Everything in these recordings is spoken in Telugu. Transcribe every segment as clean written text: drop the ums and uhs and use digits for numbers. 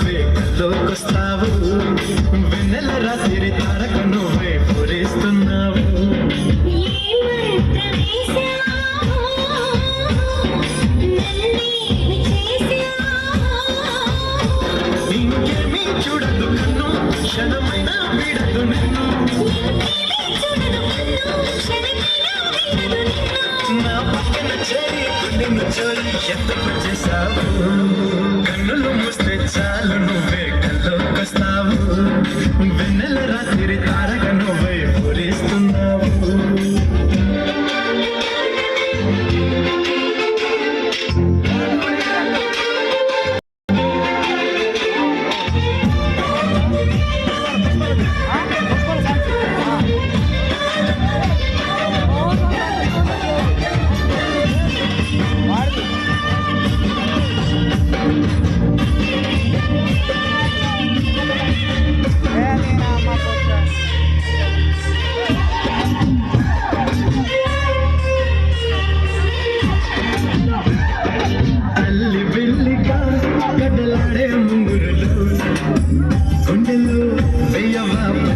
నువ్వే కల్లోకొస్తావు వెన్నెల రాత్రి తారక నువ్వే పూరేస్తున్నావు ఇంకేమీ చూడదు కన్ను క్షణమైన విడదు నిన్ను నా పక్కన చేరి గుండెను చోరి ఎందుకు చేశావు కన్నులు మూస్తే చాలు నువ్వే కల్లోకొస్తావు వెన్నెల రాత్రి తారక నువ్వే పూరిస్తున్నావు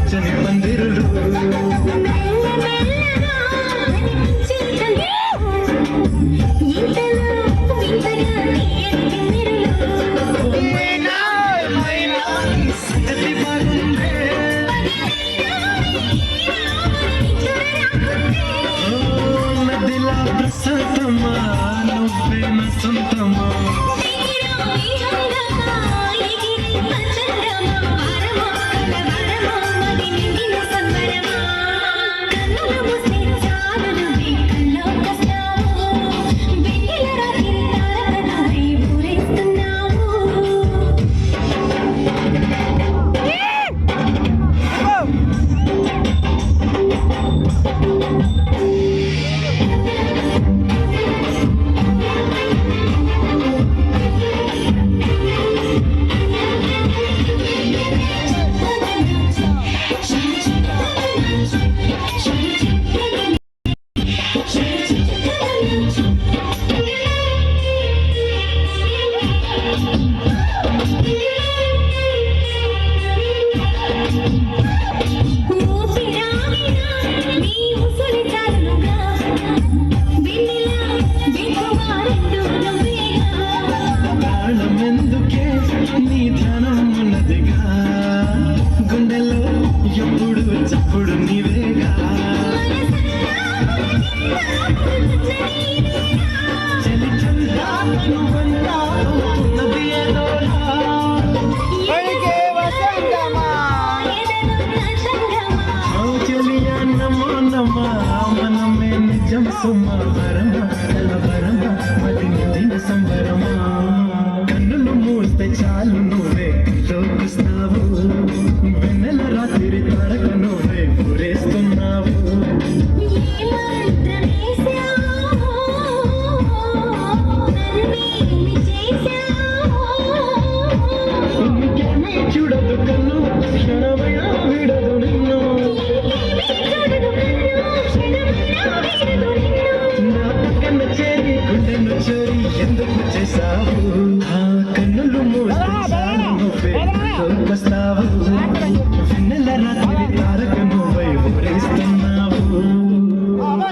పచ్చని పందిరులు నదిలా ప్రసతమా నువ్వే నా సొంతమా నీ ధ్యానం ఉన్నదిగా గుండెలో ఎప్పుడు చప్పుడు నీవేగా చలి చందా నువ్వంతా అవుతున్నది ఏదోలా చెలియా నమో నమా మనమే నిజం సుమ పరమ కల పరమ మది నిదిన సంబరమా కన్నులు మూస్తే చాలు నువ్వే లోకిస్తావు వెన్నెల రాత్రి తారక నువ్వే పూరేస్తున్నావు ఇంకేమీ చూడదు కన్ను క్షణమైనా విడదు నిన్ను నా పక్కన చేరి గుండెను చోరి ఎందుకు చేశావు ఆ కన్నులు మూస్తే చాలు నువ్వే లోకొస్తావు